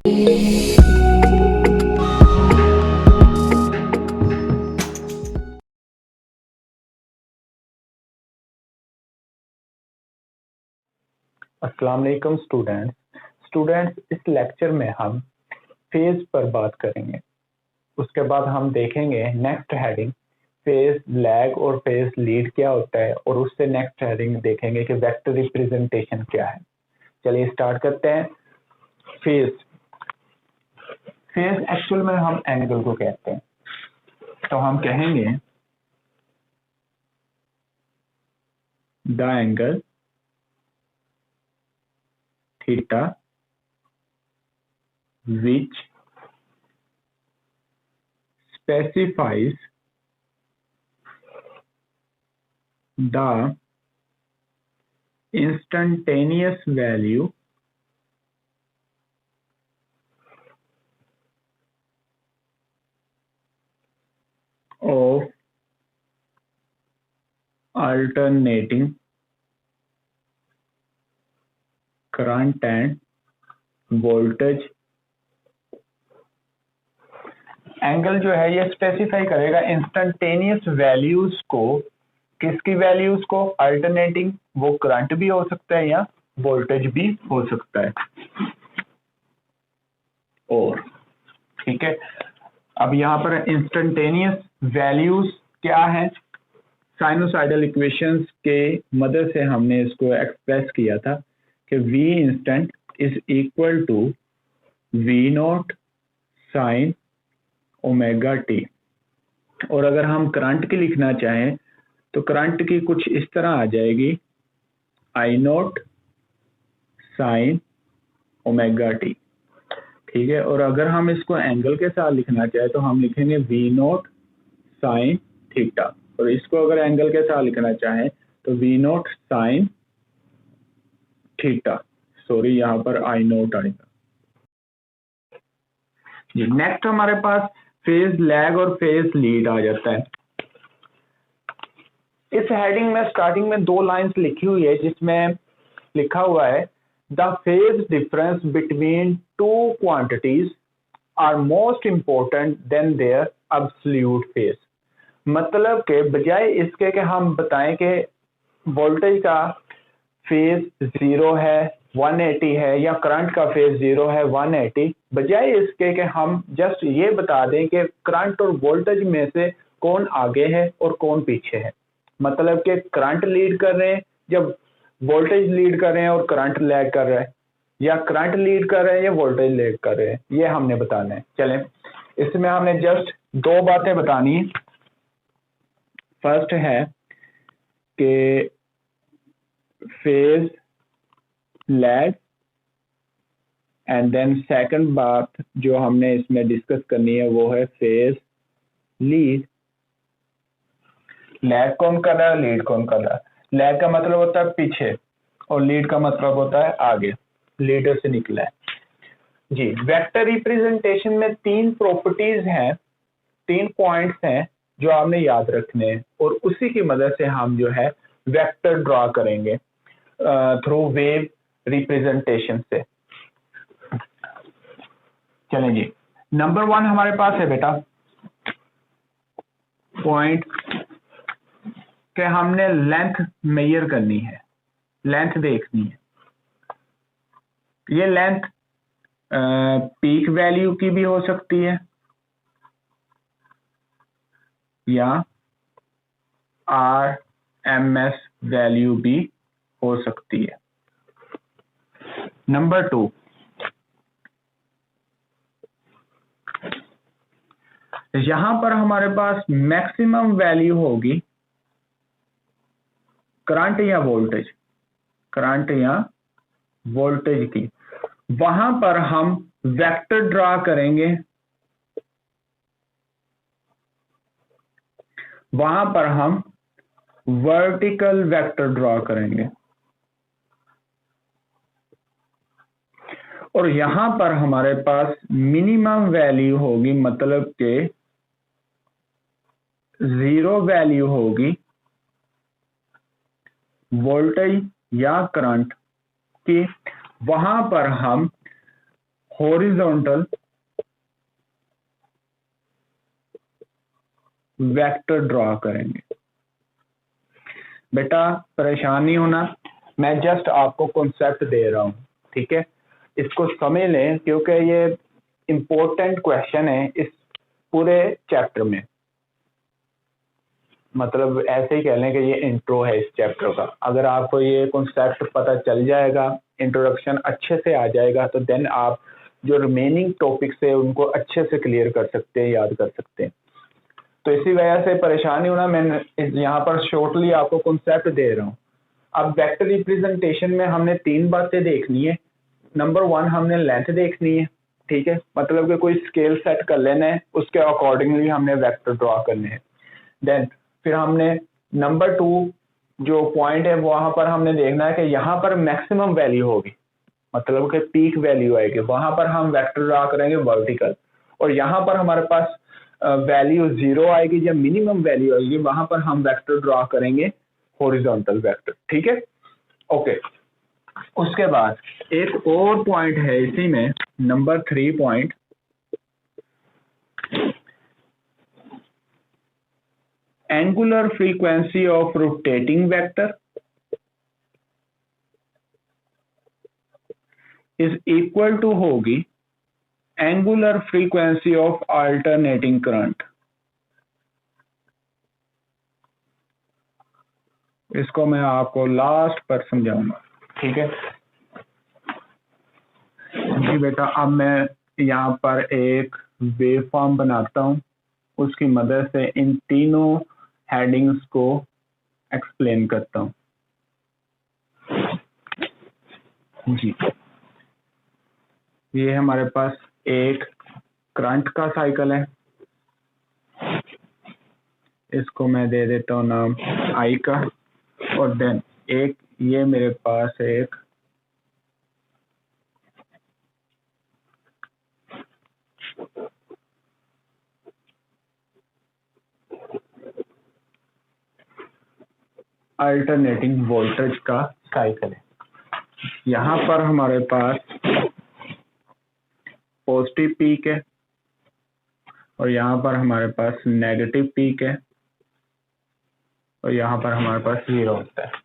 अस्सलाम वालेकुम स्टूडेंट्स, इस लेक्चर में हम फेज पर बात करेंगे। उसके बाद हम देखेंगे नेक्स्ट हेडिंग फेज लैग और फेज लीड क्या होता है, और उससे नेक्स्ट हेडिंग देखेंगे कि वेक्टर रिप्रेजेंटेशन क्या है। चलिए स्टार्ट करते हैं। फेज एक्चुअल में हम एंगल को कहते हैं, तो हम कहेंगे the angle theta which specifies the instantaneous value of alternating current and voltage। Angle जो है ये स्पेसिफाई करेगा इंस्टेंटेनियस वैल्यूज को। किसकी वैल्यूज को? अल्टरनेटिंग, वो करंट भी हो सकता है या वोल्टेज भी हो सकता है। और ठीक है, अब यहाँ पर इंस्टेंटेनियस वैल्यूज क्या है? साइनोसाइडल इक्वेशंस के मदद से हमने इसको एक्सप्रेस किया था कि V instant is equal to V naught sine omega T. और अगर हम करंट की लिखना चाहें तो करंट की कुछ इस तरह आ जाएगी, I not sine omega T. ठीक है, और अगर हम इसको एंगल के साथ लिखना चाहें तो हम लिखेंगे V नॉट साइन थीटा, और इसको अगर एंगल के साथ लिखना चाहें तो V naught sine theta. Sorry, यहाँ पर I नॉट आएगा। नेक्स्ट हमारे पास फेज लैग और फेज लीड आ जाता है। इस हेडिंग में स्टार्टिंग में दो लाइंस लिखी हुई है जिसमें लिखा हुआ है the phase difference between two quantities are most important than their absolute phase. मतलब के बजाय इसके कि हम बताएं कि वोल्टेज का फेज 0 है 180 है या करंट का फेज 0 है 180, बजाय इसके कि हम जस्ट ये बता दें कि करंट और वोल्टेज में से कौन आगे है और कौन पीछे है। मतलब कि करंट लीड कर रहे हैं जब वोल्टेज लीड कर रहे हैं और करंट लैग कर रहा है, या करंट लीड कर रहे हैं या वोल्टेज लैग कर रहे हैं, ये हमने बताना है। चलें, इसमें हमने जस्ट दो बातें बतानी है। फर्स्ट है कि phase lag, and then second बात जो हमने इसमें डिस्कस करनी है वो है फेज लीड। लैग कौन कर रहा है, लीड कौन कर रहा है? लैग का मतलब होता है पीछे और लीड का मतलब होता है आगे, लीडर से निकला है। जी, वेक्टर रिप्रेजेंटेशन में तीन प्रॉपर्टीज हैं, तीन पॉइंट्स हैं जो आपने याद रखने हैं, और उसी की मदद से हम जो है वेक्टर ड्रॉ करेंगे थ्रू वेव रिप्रेजेंटेशन से। चलें जी, नंबर 1 हमारे पास है बेटा पॉइंट कि हमने लेंथ मेजर करनी है, लेंथ देखनी है। ये लेंथ पीक वैल्यू की भी हो सकती है या RMS वैल्यू भी हो सकती है। नंबर 2, यहां पर हमारे पास मैक्सिमम वैल्यू होगी करंट या वोल्टेज, करंट या वोल्टेज की। वहां पर हम वेक्टर ड्रॉ करेंगे, वहां पर हम वर्टिकल वेक्टर ड्रॉ करेंगे, और यहां पर हमारे पास मिनिमम वैल्यू होगी, मतलब के 0 वैल्यू होगी वोल्टेज या करंट की। वहां पर हम हॉरिजॉन्टल वेक्टर ड्रॉ करेंगे। बेटा परेशान नहीं होना, मैं जस्ट आपको कॉन्सेप्ट दे रहा हूं, ठीक है, इसको समझ लें क्योंकि ये इंपॉर्टेंट क्वेश्चन है इस पूरे चैप्टर में। मतलब ऐसे ही कह लें कि ये इंट्रो है इस चैप्टर का। अगर आपको ये कॉन्सेप्ट पता चल जाएगा, इंट्रोडक्शन अच्छे से आ जाएगा, तो देन आप जो रिमेनिंग टॉपिक्स है उनको अच्छे से क्लियर कर सकते हैं, याद कर सकते हैं। तो इसी वजह से परेशान नहीं होना, मैं यहाँ पर शॉर्टली आपको कॉन्सेप्ट दे रहा हूँ। अब वेक्टर रिप्रेजेंटेशन में हमने 3 बातें देखनी है। नंबर 1 हमने लेंथ देखनी है, ठीक है, मतलब कि कोई स्केल सेट कर लेना है, उसके अकॉर्डिंगली हमने वेक्टर ड्रॉ करने हैं। देन फिर हमने नंबर 2 जो पॉइंट है वहां पर हमने देखना है कि यहाँ पर मैक्सिमम वैल्यू होगी, मतलब कि पीक वैल्यू आएगी, वहां पर हम वेक्टर ड्रॉ करेंगे वर्टिकल। और यहाँ पर हमारे पास वैल्यू 0 आएगी या मिनिमम वैल्यू आएगी, वहां पर हम वेक्टर ड्रॉ करेंगे हॉरिजॉन्टल वेक्टर, ठीक है, ओके। उसके बाद एक और पॉइंट है इसी में, number 3 point, angular frequency of rotating vector is equal to होगी angular frequency of alternating current. इसको मैं आपको लास्ट पर समझाऊंगा, ठीक है जी बेटा। अब मैं यहाँ पर एक वेव फॉर्म बनाता हूँ, उसकी मदद से इन तीनों हेडिंग्स को एक्सप्लेन करता हूँ जी। ये हमारे पास एक करंट का साइकिल है, इसको मैं दे देता हूँ नाम आई का। और देन एक ये मेरे पास एक अल्टरनेटिंग वोल्टेज का साइकिल है। यहाँ पर हमारे पास पॉजिटिव पीक है और यहाँ पर हमारे पास नेगेटिव पीक है और यहाँ पर हमारे पास 0 होता है।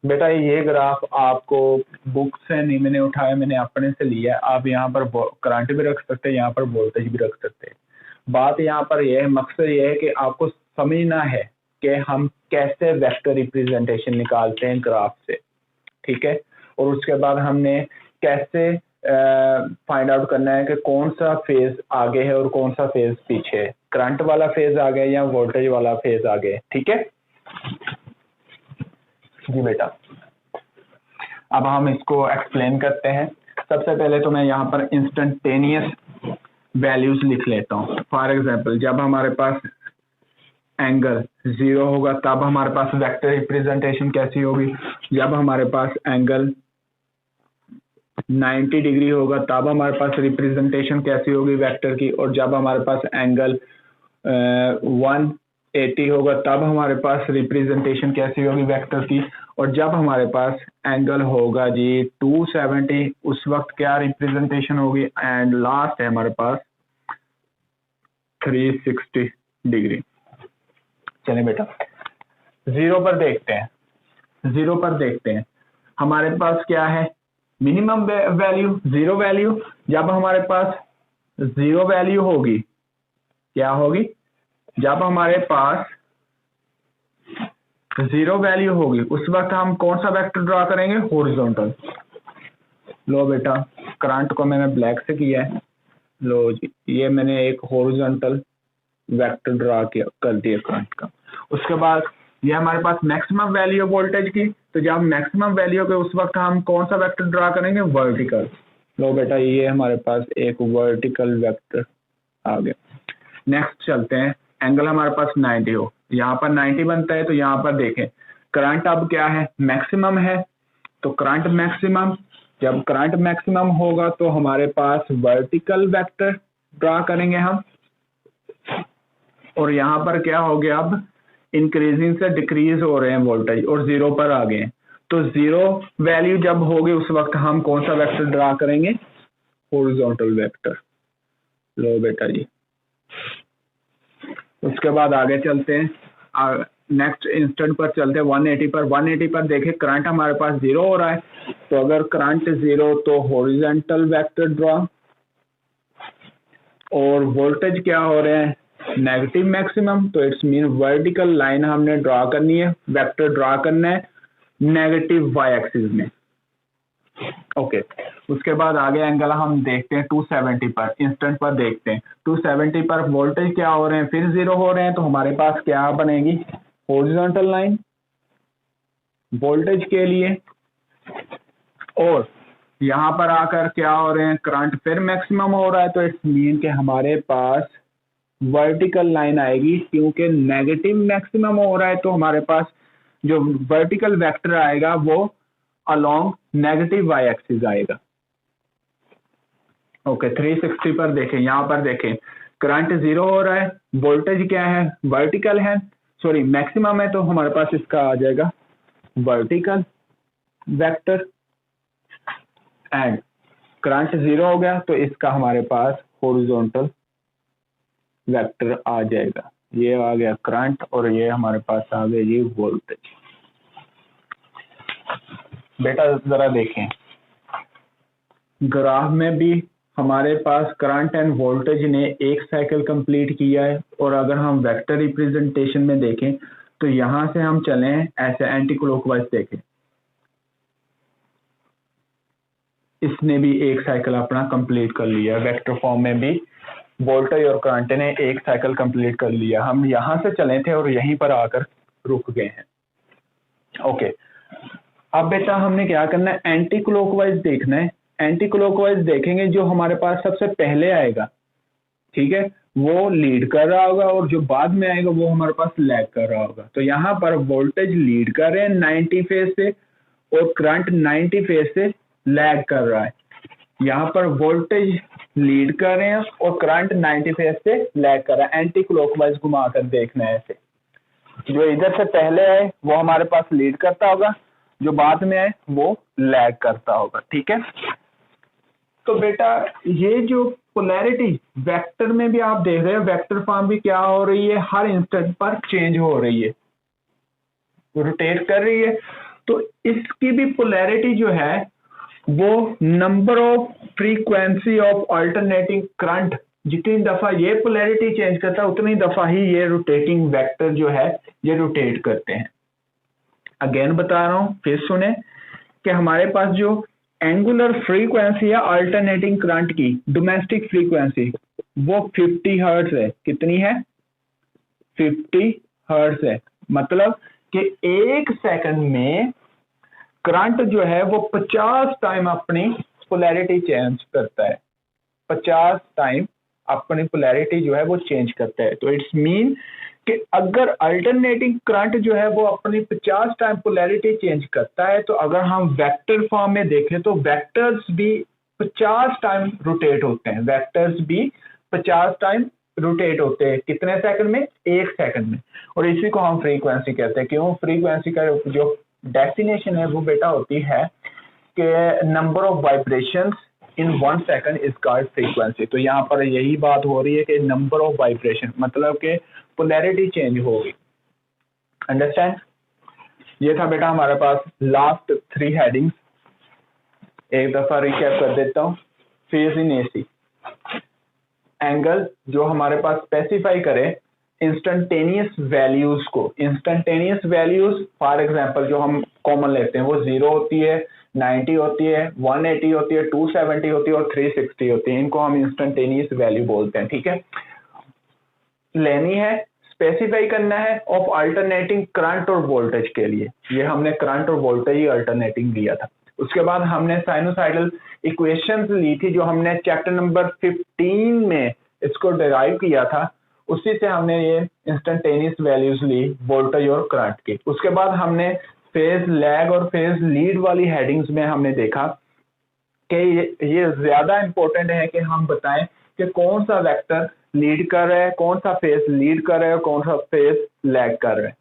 बेटा ये ग्राफ आपको बुक से नहीं मैंने उठाया, मैंने अपने से लिया है। आप यहाँ पर करंट भी रख सकते हैं, यहाँ पर वोल्टेज भी रख सकते हैं। बात यहाँ पर यह है, मकसद ये है कि आपको समझना है कि हम कैसे वेक्टर रिप्रेजेंटेशन निकालते हैं ग्राफ से, ठीक है। और उसके बाद हमने कैसे फाइंड आउट करना है कि कौन सा फेज आगे है और कौन सा फेज पीछे है, करंट वाला फेज आगे या वोल्टेज वाला फेज आगे, ठीक है जी बेटा। अब हम इसको एक्सप्लेन करते हैं। सबसे पहले तो मैं यहाँ पर इंस्टेंटेनियस वैल्यूज लिख लेता हूँ। फॉर एग्जांपल जब हमारे पास एंगल 0 होगा तब हमारे पास वेक्टर रिप्रेजेंटेशन कैसी होगी, जब हमारे पास एंगल 90 डिग्री होगा तब हमारे पास रिप्रेजेंटेशन कैसी होगी वेक्टर की, और जब हमारे पास एंगल 180 होगा तब हमारे पास रिप्रेजेंटेशन कैसी होगी वेक्टर की, और जब हमारे पास एंगल होगा जी 270 उस वक्त क्या रिप्रेजेंटेशन होगी, एंड लास्ट है हमारे पास 360 डिग्री। चलिए बेटा 0 पर देखते हैं। 0 पर देखते हैं हमारे पास क्या है, मिनिमम वैल्यू 0 वैल्यू। जब हमारे पास 0 वैल्यू होगी, क्या होगी, जब हमारे पास 0 वैल्यू होगी उस वक्त हम कौन सा वेक्टर ड्रॉ करेंगे, हॉरिजॉन्टल। लो बेटा करंट को मैंने ब्लैक से किया है, लो जी ये मैंने एक हॉरिजॉन्टल वेक्टर ड्रॉ किया कर दिया करंट का। उसके बाद ये हमारे पास मैक्सिमम वैल्यू वोल्टेज की, तो जब मैक्सिमम वैल्यू के उस वक्त हम कौन सा वेक्टर ड्रॉ करेंगे, वर्टिकल। लो बेटा ये हमारे पास एक वर्टिकल वेक्टर आ गया। नेक्स्ट चलते हैं, एंगल हमारे पास 90 हो, यहाँ पर 90 बनता है, तो यहाँ पर देखें करंट अब क्या है, मैक्सिमम है, तो करंट मैक्सिमम, जब करंट मैक्सिमम होगा तो हमारे पास वर्टिकल वेक्टर ड्रॉ करेंगे हम। और यहाँ पर क्या हो गया, अब इंक्रीजिंग से डिक्रीज हो रहे हैं वोल्टेज और 0 पर आ गए, तो 0 वैल्यू जब होगी उस वक्त हम कौन सा वेक्टर ड्रॉ करेंगे, हॉरिजॉन्टल वेक्टर। लो बेटा जी, उसके बाद आगे चलते हैं, नेक्स्ट इंस्टेंट पर चलते हैं 180 पर। 180 पर देखें करंट हमारे पास 0 हो रहा है, तो अगर करंट 0 तो हॉरिजॉन्टल वेक्टर ड्रॉ, और वोल्टेज क्या हो रहे हैं नेगेटिव मैक्सिमम, तो इट्स मीन वर्टिकल लाइन हमने ड्रॉ करनी है, वेक्टर ड्रॉ करना है नेगेटिव वाई एक्सिस में। ओके उसके बाद आगे एंगल हम देखते हैं 270 पर, इंस्टेंट पर देखते हैं 270 पर वोल्टेज क्या हो रहे हैं, फिर 0 हो रहे हैं, तो हमारे पास क्या बनेगी हॉरिजॉन्टल लाइन वोल्टेज के लिए, और यहाँ पर आकर क्या हो रहे हैं करंट फिर मैक्सिमम हो रहा है, तो इट्स मीन कि हमारे पास वर्टिकल लाइन आएगी, क्योंकि नेगेटिव मैक्सिमम हो रहा है तो हमारे पास जो वर्टिकल वेक्टर आएगा वो अलोंग नेगेटिव वाई एक्सिस आएगा। ओके 360 पर देखें, यहाँ पर देखें करंट 0 हो रहा है, वोल्टेज क्या है वर्टिकल है, सॉरी मैक्सिमम है, तो हमारे पास इसका आ जाएगा वर्टिकल वेक्टर, एंड करंट 0 हो गया तो इसका हमारे पास हॉरिजॉन्टल वेक्टर आ जाएगा। ये आ गया करंट और ये हमारे पास आ गया ये वोल्टेज। बेटा जरा देखें ग्राफ में भी हमारे पास करंट एंड वोल्टेज ने एक साइकिल कंप्लीट किया है, और अगर हम वेक्टर रिप्रेजेंटेशन में देखें तो यहां से हम चलें ऐसे एंटी क्लॉकवाइज देखें, इसने भी एक साइकिल अपना कंप्लीट कर लिया, वेक्टर फॉर्म में भी वोल्टेज और करंट ने एक साइकिल कंप्लीट कर लिया। हम यहां से चले थे और यहीं पर आकर रुक गए हैं। ओके अब बेटा हमने क्या करना है एंटी क्लॉकवाइज देखना है, एंटी क्लॉकवाइज देखेंगे जो हमारे पास सबसे पहले आएगा, ठीक है, वो लीड कर रहा होगा, और जो बाद में आएगा वो हमारे पास लैग कर रहा होगा। तो यहाँ पर वोल्टेज लीड कर रहे हैं 90 फेज से और करंट 90 फेज से लैग कर रहा है। यहाँ पर वोल्टेज लीड कर रहे हैं और करंट 90 फेज से लैग कर रहा है। एंटी क्लॉकवाइज घुमाकर देखना है ऐसे, जो इधर से पहले आए वो हमारे पास लीड करता होगा, जो बाद में आए वो लैग करता होगा, ठीक है। तो बेटा ये जो पोलैरिटी वेक्टर में भी आप देख रहे हो, वेक्टर फॉर्म भी क्या हो रही है हर इंस्टेंट पर चेंज हो रही है, रोटेट कर रही है। तो इसकी भी पोलैरिटी जो है वो number of frequency of alternating current, जितनी दफा ये पोलैरिटी चेंज करता है उतनी दफा ही ये रोटेटिंग वेक्टर जो है ये रोटेट करते हैं। अगेन बता रहा हूं, फिर सुने कि हमारे पास जो एंगुलर फ्रीक्वेंसी है अल्टरनेटिंग करंट की डोमेस्टिक फ्रीक्वेंसी वो 50 हर्ट्ज है। कितनी है 50 हर्ट्ज है, मतलब कि एक सेकंड में करंट जो है वो 50 टाइम अपनी पोलैरिटी चेंज करता है, 50 टाइम अपनी पोलैरिटी जो है वो चेंज करता है। तो इट्स मीन कि अगर अल्टरनेटिंग करंट जो है वो अपनी 50 टाइम पोलैरिटी चेंज करता है, तो अगर हम वेक्टर फॉर्म में देखें तो वेक्टर्स भी 50 टाइम रोटेट होते हैं, वेक्टर्स भी 50 टाइम रोटेट होते हैं। कितने सेकंड में एक सेकंड में, और इसी को हम फ्रीक्वेंसी कहते हैं। क्यों फ्रीक्वेंसी का जो डेफिनेशन है वो बेटा होती है कि number of vibrations in 1 second is called frequency. तो यहाँ पर यही बात हो रही है कि नंबर ऑफ वाइब्रेशन मतलब कि पोलैरिटी चेंज होगी। अंडरस्टैंड? ये था बेटा हमारे पास लास्ट 3 हेडिंग्स। एक दफा रिकैप कर देता हूँ। फेज इन एसी, एंगल जो हमारे पास स्पेसिफाई करे इंस्टेंटेनियस वैल्यूज को, इंस्टेंटेनियस वैल्यूज फॉर एग्जांपल जो हम कॉमन लेते हैं वो 0 होती है, 90 होती है, 180 होती है, 270 होती है और 360 होती है। इनको हम इंस्टेंटेनियस वैल्यू बोलते हैं, ठीक है। लेनी है, स्पेसिफाई करना है ऑफ अल्टरनेटिंग करंट और वोल्टेज के लिए। ये हमने करंट और वोल्टेज ही अल्टरनेटिंग लिया था। उसके बाद हमने साइनोसाइडल इक्वेशंस ली थी जो हमने चैप्टर नंबर 15 में इसको डिराइव किया था, उसी से हमने ये इंस्टेंटेनियस वैल्यूज ली वोल्टेज और करंट की। उसके बाद हमने फेज लैग और फेज लीड वाली हेडिंग्स में हमने देखा कि ये ज्यादा इंपॉर्टेंट है कि हम बताएं कि कौन सा वेक्टर लीड कर रहा है, कौन सा फेज लीड कर रहा है, कौन सा फेज लैग कर रहा है।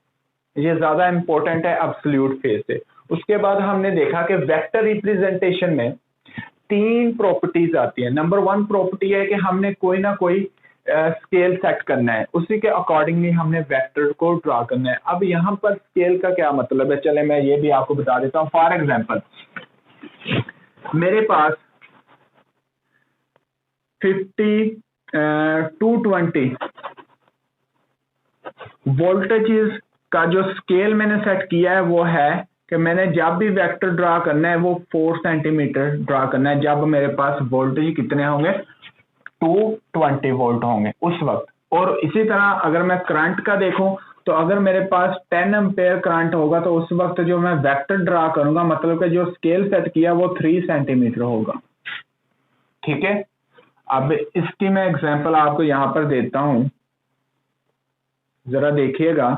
ये ज्यादा इंपॉर्टेंट है एब्सोल्यूट फेज से। उसके बाद हमने देखा कि वेक्टर रिप्रेजेंटेशन में तीन प्रॉपर्टीज आती है। नंबर 1 प्रॉपर्टी है कि हमने कोई ना कोई स्केल सेट करना है, उसी के अकॉर्डिंगली हमने वेक्टर को ड्रा करना है। अब यहाँ पर स्केल का क्या मतलब है, चले मैं ये भी आपको बता देता हूँ। फॉर एग्जांपल मेरे पास 50 220 वोल्टेज का जो स्केल मैंने सेट किया है वो है कि मैंने जब भी वेक्टर ड्रा करना है वो 4 सेंटीमीटर ड्रा करना है, जब मेरे पास वोल्टेज कितने होंगे 220 वोल्ट होंगे उस वक्त। और इसी तरह अगर मैं करंट का देखूं तो अगर मेरे पास 10 एम्पेयर करंट होगा तो उस वक्त जो मैं वेक्टर ड्रा करूंगा, मतलब कि जो स्केल सेट किया वो 3 सेंटीमीटर होगा। ठीक है, अब इसकी मैं एग्जांपल आपको यहां पर देता हूं, जरा देखिएगा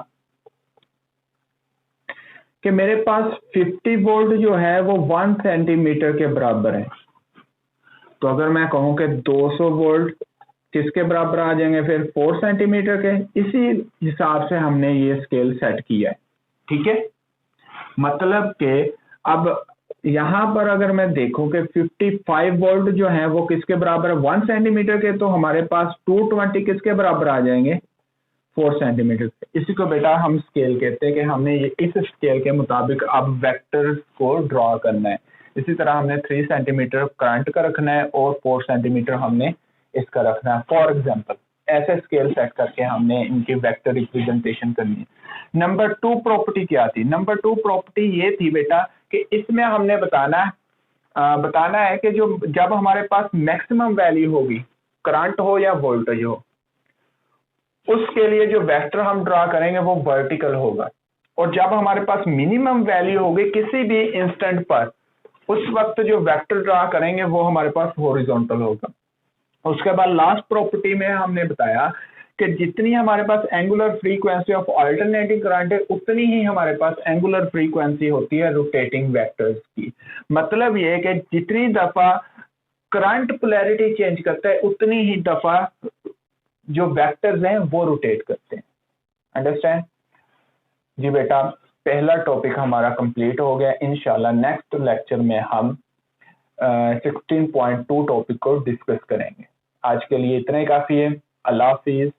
कि मेरे पास 50 वोल्ट जो है वो 1 सेंटीमीटर के बराबर है। तो अगर मैं कहूं कि 200 वोल्ट किसके बराबर आ जाएंगे, फिर 4 सेंटीमीटर के। इसी हिसाब से हमने ये स्केल सेट किया है। ठीक है, मतलब कि अब यहां पर अगर मैं देखूं कि 55 वोल्ट जो है वो किसके बराबर है 1 सेंटीमीटर के, तो हमारे पास 220 किसके बराबर आ जाएंगे 4 सेंटीमीटर। इसी को बेटा हम स्केल कहते हैं कि हमने इस स्केल के मुताबिक अब वेक्टर को ड्रॉ करना है। इसी तरह हमने 3 सेंटीमीटर करंट का रखना है और 4 सेंटीमीटर हमने इसका रखना है। फॉर एग्जांपल ऐसे स्केल सेट करके हमने इनकी वेक्टर रिप्रेजेंटेशन करनी है। नंबर 2 प्रॉपर्टी क्या थी? नंबर 2 प्रॉपर्टी ये थी बेटा कि इसमें हमने बताना है कि जो जब हमारे पास मैक्सिमम वैल्यू होगी, करंट हो या वोल्टेज हो, उसके लिए जो वेक्टर हम ड्रा करेंगे वो वर्टिकल होगा। और जब हमारे पास मिनिमम वैल्यू होगी किसी भी इंस्टेंट पर, उस वक्त जो वेक्टर ड्रा करेंगे वो हमारे पास हॉरिजॉन्टल होगा। उसके बाद लास्ट प्रॉपर्टी में हमने बताया कि जितनी हमारे पास angular frequency of alternating current है उतनी ही हमारे पास एंगुलर फ्रीक्वेंसी होती है रोटेटिंग वेक्टर्स की। मतलब ये है कि जितनी दफा करंट पोलैरिटी चेंज करता है उतनी ही दफा जो वेक्टर्स हैं वो रोटेट करते हैं। अंडरस्टैंड जी बेटा, पहला टॉपिक हमारा कंप्लीट हो गया। इंशाल्लाह नेक्स्ट लेक्चर में हम 16.2 टॉपिक को डिस्कस करेंगे। आज के लिए इतना ही काफी है। अल्लाह हाफिज।